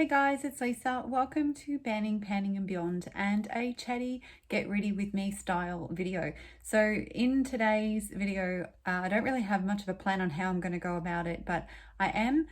Hey guys, it's Lisa. Welcome to Banning, Panning and Beyond and a chatty get ready with me style video. So in today's video, I don't really have much of a plan on how I'm going to go about it, but I am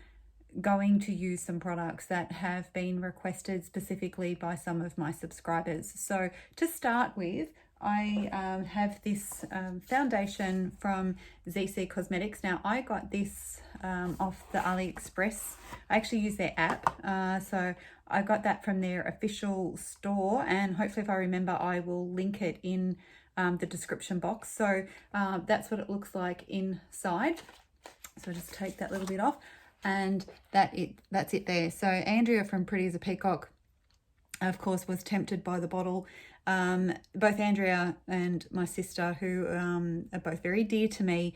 going to use some products that have been requested specifically by some of my subscribers. So to start with, I have this foundation from zeeseacosmetics. Now I got this off the AliExpress. I actually use their app, so I got that from their official store, and hopefully if I remember I will link it in the description box. So that's what it looks like inside. So just take that little bit off, and that's it there. So Andrea from Pretty as a Peacock, of course, was tempted by the bottle. Both Andrea and my sister, who are both very dear to me,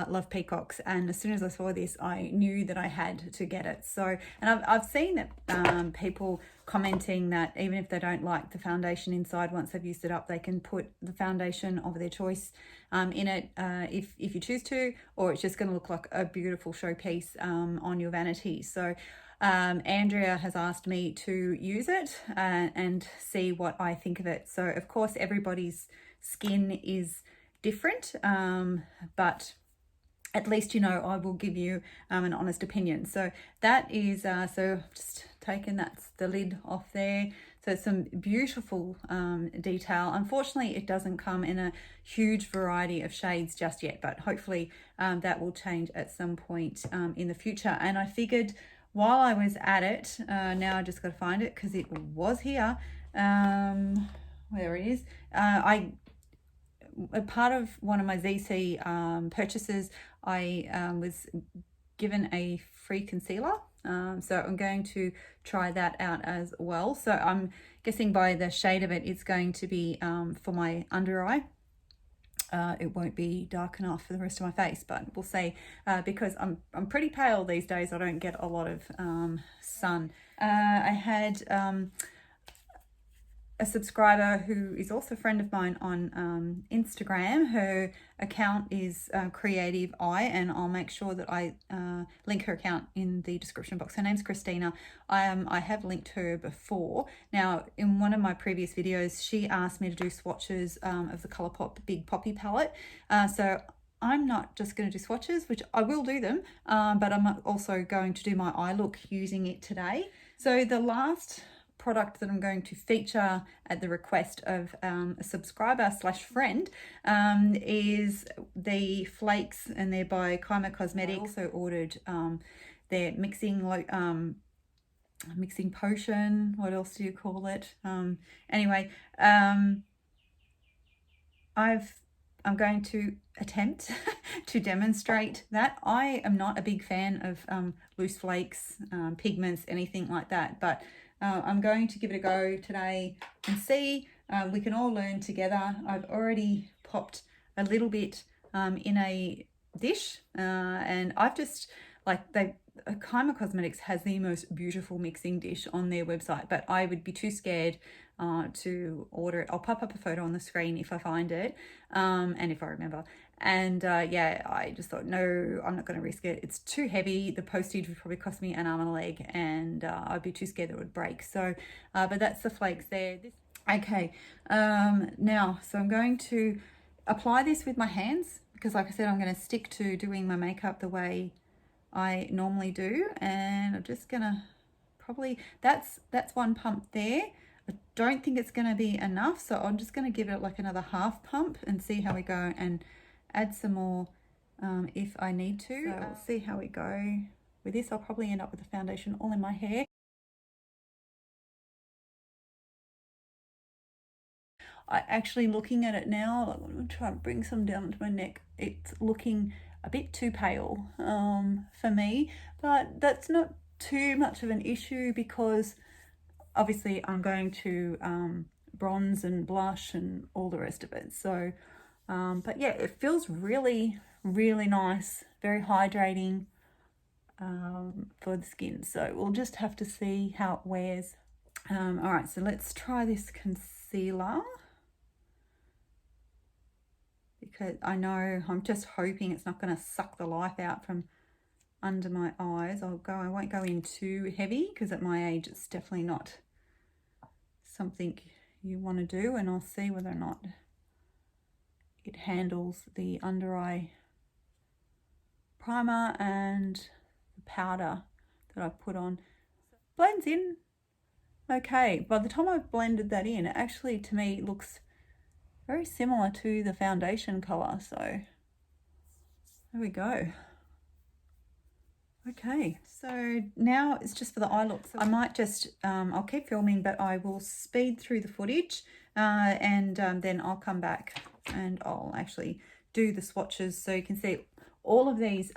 love peacocks, and as soon as I saw this I knew that I had to get it. So, and I've seen that people commenting that even if they don't like the foundation inside, once they've used it up, they can put the foundation of their choice in it if you choose to, or it's just going to look like a beautiful showpiece on your vanity. So Andrea has asked me to use it and see what I think of it. So of course everybody's skin is different, but at least, you know, I will give you an honest opinion. So that is, so just taken, that's the lid off there. So some beautiful detail. Unfortunately, it doesn't come in a huge variety of shades just yet, but hopefully that will change at some point in the future. And I figured while I was at it, now I just got to find it because it was here. There it is. A part of one of my ZC purchases, I was given a free concealer. So I'm going to try that out as well. So I'm guessing by the shade of it, it's going to be for my under eye. It won't be dark enough for the rest of my face, but we'll see, because I'm pretty pale these days. I don't get a lot of sun. I had a subscriber who is also a friend of mine on Instagram. Her account is Creative Eye, and I'll make sure that I link her account in the description box. Her name's Christina. I have linked her before. Now, in one of my previous videos, she asked me to do swatches of the Colourpop Big Poppy palette. So I'm not just going to do swatches, which I will do them, but I'm also going to do my eye look using it today. So the last product that I'm going to feature at the request of a subscriber slash friend is the flakes, and they're by kaimacosmetics. I also ordered their mixing potion. What else do you call it? Anyway, I'm going to attempt to demonstrate that. I am not a big fan of loose flakes, pigments, anything like that, but I'm going to give it a go today and see. We can all learn together. I've already popped a little bit in a dish, and I've just, like, kaimacosmetics has the most beautiful mixing dish on their website, but I would be too scared to order it. I'll pop up a photo on the screen if I find it, and if I remember. And yeah, I just thought, no, I'm not going to risk it. It's too heavy. The postage would probably cost me an arm and a leg, and I'd be too scared that it would break. So, but that's the flakes there. Okay, now, so I'm going to apply this with my hands because, like I said, I'm going to stick to doing my makeup the way I normally do. And I'm just going to probably, that's one pump there. I don't think it's going to be enough, so I'm just going to give it like another half pump and see how we go, and add some more if I need to. So we'll see how we go with this. I'll probably end up with the foundation all in my hair. I actually, looking at it now, I'm going to try and bring some down to my neck. It's looking a bit too pale for me, but that's not too much of an issue because obviously I'm going to bronze and blush and all the rest of it. So but yeah, it feels really, really nice, very hydrating for the skin. So we'll just have to see how it wears. All right, so let's try this concealer, because I know, I'm just hoping it's not going to suck the life out from under my eyes. I won't go in too heavy because at my age it's definitely not something you want to do, and I'll see whether or not it handles the under eye primer and the powder that I put on. Blends in okay. By the time I've blended that in, it actually to me looks very similar to the foundation color, so there we go. Okay, so now it's just for the eye look. So I might just, I'll keep filming, but I will speed through the footage and then I'll come back and I'll actually do the swatches. So you can see all of these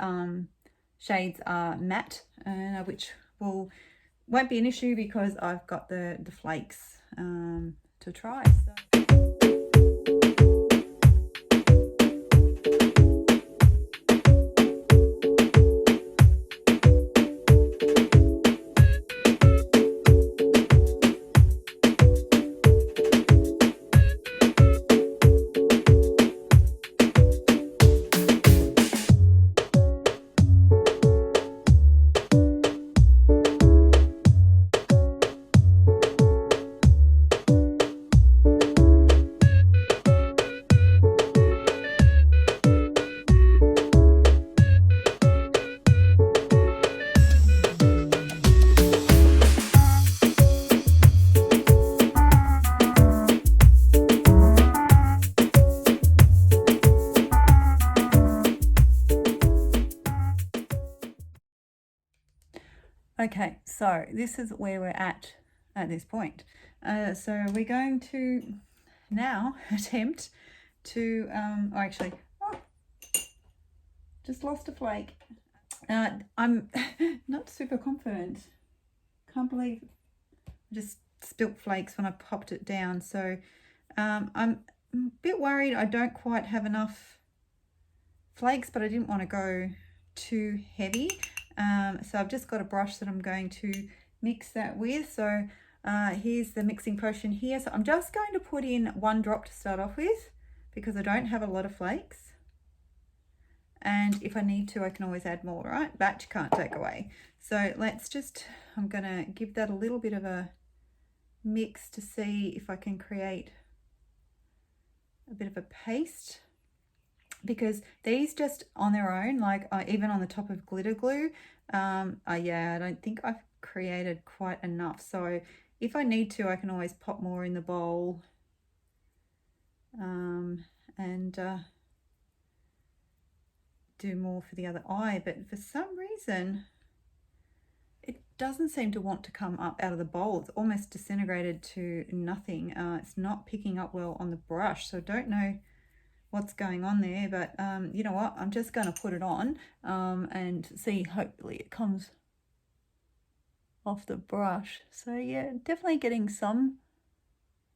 shades are matte, which won't be an issue because I've got the flakes to try. So. Okay, so this is where we're at this point. So we're going to now attempt to, just lost a flake. I'm not super confident. Can't believe I just spilt flakes when I popped it down. So I'm a bit worried I don't quite have enough flakes, but I didn't want to go too heavy. So I've just got a brush that I'm going to mix that with. So here's the mixing potion here. So I'm just going to put in 1 drop to start off with because I don't have a lot of flakes. And if I need to, I can always add more, right? Batch can't take away. So let's just, I'm going to give that a little bit of a mix to see if I can create a bit of a paste. Because these just on their own, like even on the top of glitter glue, yeah, I don't think I've created quite enough. So if I need to, I can always pop more in the bowl and do more for the other eye. But for some reason, it doesn't seem to want to come up out of the bowl. It's almost disintegrated to nothing. It's not picking up well on the brush, so I don't know what's going on there, but you know what, I'm just going to put it on and see, hopefully it comes off the brush. So yeah, definitely getting some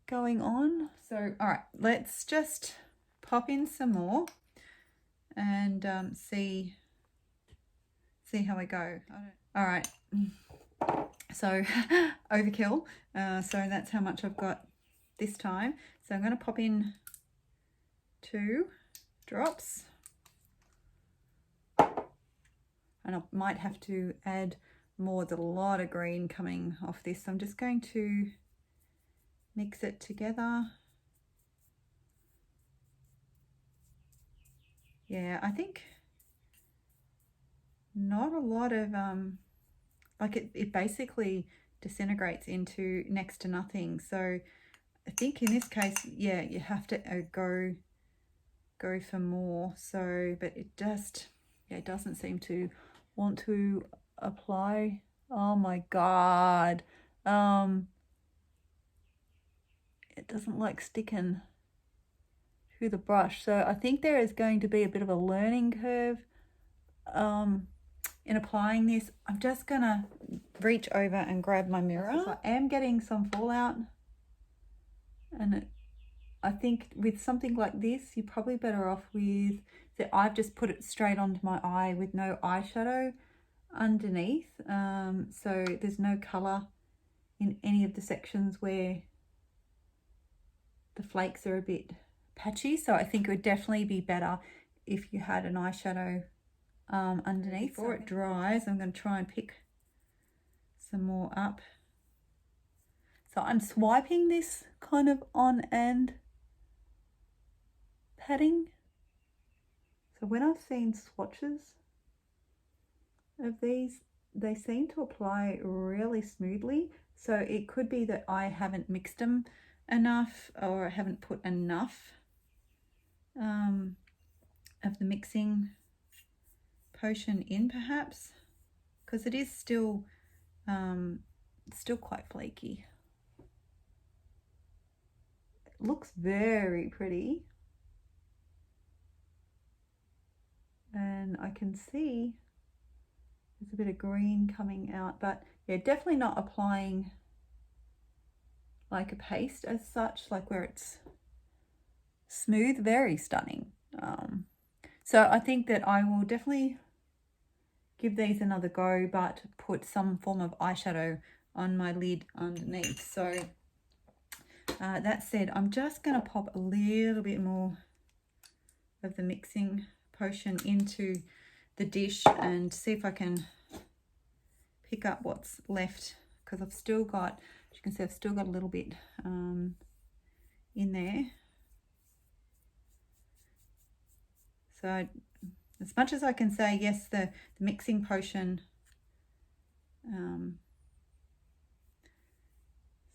going on. So all right, let's just pop in some more and see how we go. All right, so overkill. So that's how much I've got this time. So I'm going to pop in 2 drops, and I might have to add more. There's a lot of green coming off this, so I'm just going to mix it together. Yeah, I think not a lot of like it basically disintegrates into next to nothing. So I think in this case, yeah, you have to go for more. So but it just, yeah, it doesn't seem to want to apply. Oh my god, it doesn't like sticking to the brush. So I think there is going to be a bit of a learning curve in applying this. I'm just gonna reach over and grab my mirror. So I am getting some fallout, and I think with something like this, you're probably better off with that. I've just put it straight onto my eye with no eyeshadow underneath. So there's no colour in any of the sections where the flakes are a bit patchy. So I think it would definitely be better if you had an eyeshadow underneath. Before it dries, I'm going to try and pick some more up. So I'm swiping this kind of on and patting. So when I've seen swatches of these, they seem to apply really smoothly. So it could be that I haven't mixed them enough, or I haven't put enough of the mixing potion in, perhaps, because it is still quite flaky. It looks very pretty, and I can see there's a bit of green coming out, but yeah, definitely not applying like a paste as such, like where it's smooth. Very stunning. So I think that I will definitely give these another go, but put some form of eyeshadow on my lid underneath. So that said, I'm just going to pop a little bit more of the mixing potion into the dish and see if I can pick up what's left, because I've still got, as you can see, I've still got a little bit in there. So as much as I can say, yes, the mixing potion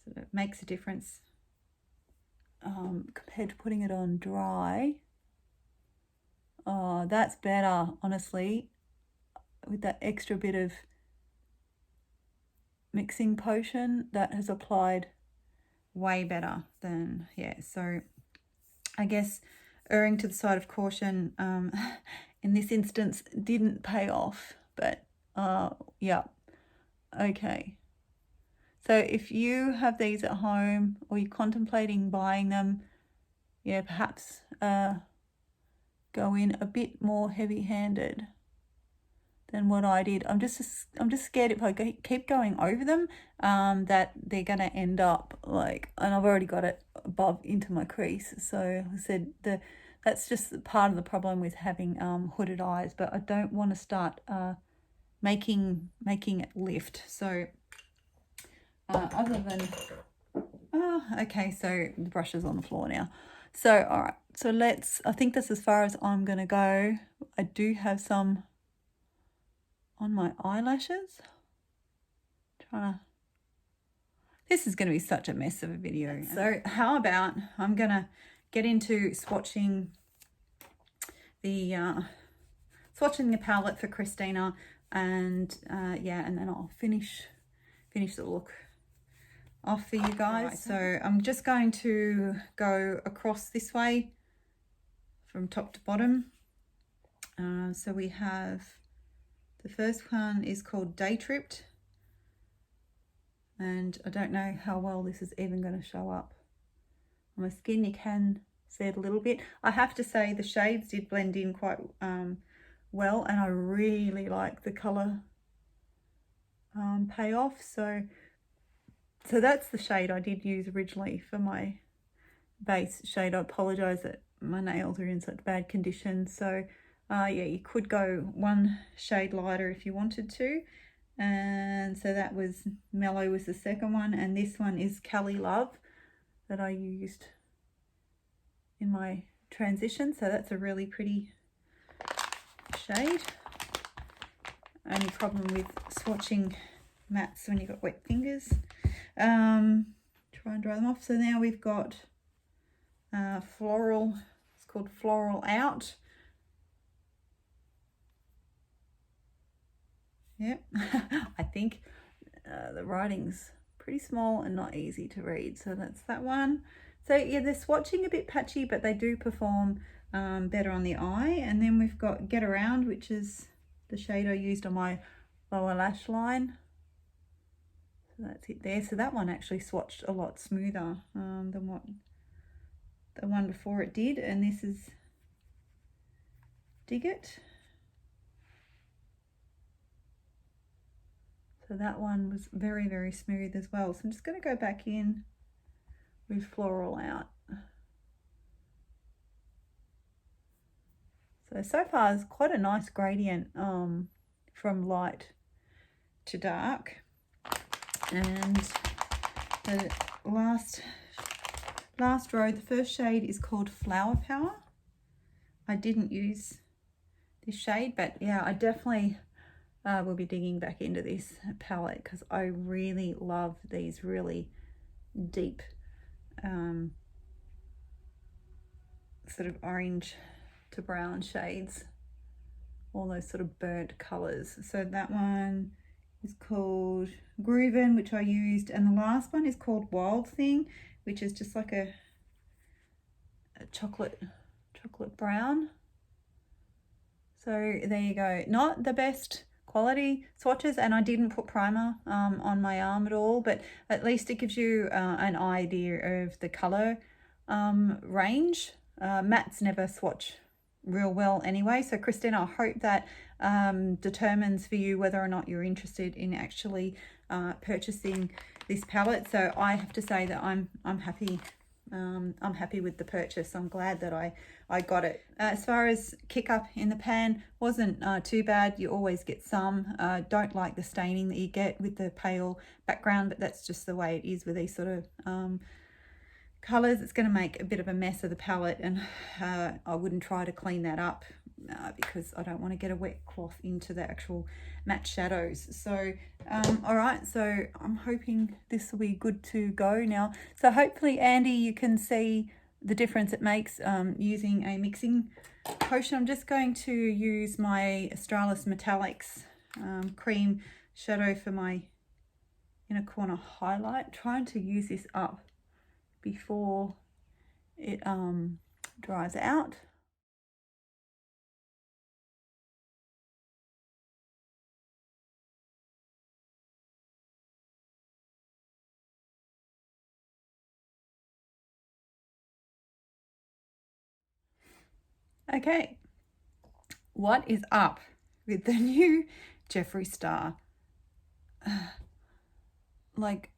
sort of makes a difference compared to putting it on dry. Oh, that's better, honestly, with that extra bit of mixing potion. That has applied way better than, yeah. So I guess erring to the side of caution in this instance didn't pay off, but yeah, okay. So if you have these at home, or you're contemplating buying them, yeah, perhaps go in a bit more heavy-handed than what I did. I'm just scared if I keep going over them that they're gonna end up like, and I've already got it above into my crease. So I said that's just part of the problem with having hooded eyes, but I don't want to start making it lift. So other than okay, so the brush is on the floor now. So all right, so I think that's as far as I'm gonna go. I do have some on my eyelashes. This is going to be such a mess of a video. So how about I'm gonna get into swatching the palette for Christina, and yeah, and then I'll finish the look off for you guys. Right, so I'm just going to go across this way from top to bottom. So we have, the first one is called Day Tripped, and I don't know how well this is even going to show up on my skin. You can see it a little bit. I have to say the shades did blend in quite well, and I really like the colour payoff. So that's the shade I did use originally for my base shade. I apologise that my nails are in such bad condition. So yeah, you could go one shade lighter if you wanted to. And so that was Mellow was the second one, and this one is Cali Love that I used in my transition. So that's a really pretty shade. Only problem with swatching mattes when you've got wet fingers. Try and dry them off. So now we've got Floral, it's called Floral Out. Yep. I think the writing's pretty small and not easy to read, so that's that one. So yeah, they're swatching a bit patchy, but they do perform better on the eye. And then we've got Get Around, which is the shade I used on my lower lash line. So that's it there. So that one actually swatched a lot smoother than what the one before it did. And this is Dig It. So that one was very, very smooth as well. So I'm just going to go back in with Floral Out. So far it's quite a nice gradient from light to dark. And the last row, the first shade is called Flower Power. I didn't use this shade, but yeah, I definitely will be digging back into this palette because I really love these really deep sort of orange to brown shades, all those sort of burnt colors. So that one is called Groovin', which I used, and the last one is called Wild Thing, which is just like a chocolate brown. So there you go. Not the best quality swatches, and I didn't put primer on my arm at all, but at least it gives you an idea of the color range. Mattes never swatch real well anyway, so Christina, I hope that determines for you whether or not you're interested in actually purchasing this palette. So I have to say that I'm happy. I'm happy with the purchase. I'm glad that I got it. As far as kick up in the pan, wasn't too bad. You always get some. Don't like the staining that you get with the pale background, but that's just the way it is with these sort of colors. It's going to make a bit of a mess of the palette, and I wouldn't try to clean that up because I don't want to get a wet cloth into the actual matte shadows. So all right, so I'm hoping this will be good to go now. So hopefully, Andie, you can see the difference it makes using a mixing potion. I'm just going to use my Australis Metallics cream shadow for my inner corner highlight, trying to use this up before it dries out. Okay, what is up with the new Jeffree Star? Like,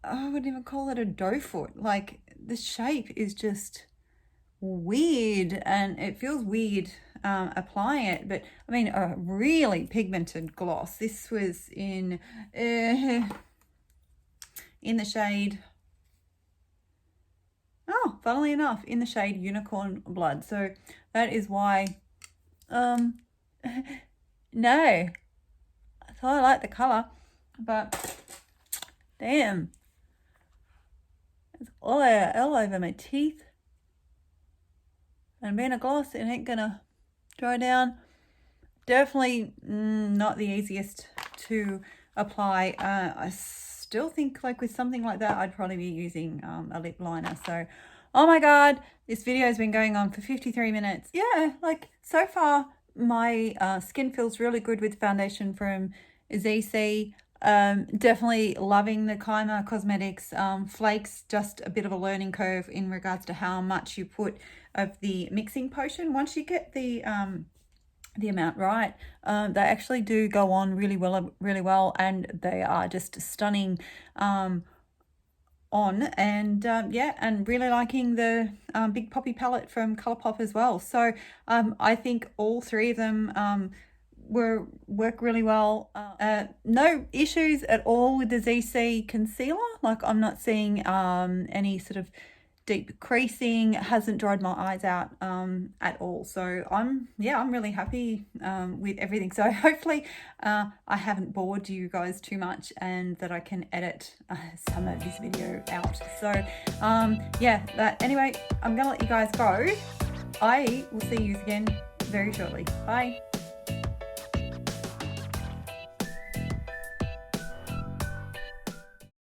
I wouldn't even call it a doe foot. Like, the shape is just weird, and it feels weird applying it. But I mean, a really pigmented gloss. This was in the shade, oh, funnily enough, in the shade Unicorn Blood. So that is why no, so I like the color, but damn, it's all over my teeth. And being a gloss, it ain't gonna dry down. Definitely not the easiest to apply. I still think, like, with something like that, I'd probably be using a lip liner. So, oh my god, this video has been going on for 53 minutes. Yeah, like, so far my skin feels really good with foundation from ZC. Definitely loving the kaimacosmetics flakes. Just a bit of a learning curve in regards to how much you put of the mixing potion. Once you get the amount right, they actually do go on really well, and they are just stunning on. And yeah, and really liking the Big Poppy palette from Colourpop as well. So I think all three of them work really well. No issues at all with the ZC concealer. Like, I'm not seeing any sort of deep creasing. It hasn't dried my eyes out at all. So I'm really happy with everything. So hopefully I haven't bored you guys too much, and that I can edit some of this video out. So yeah, but anyway, I'm gonna let you guys go. I will see you again very shortly. Bye.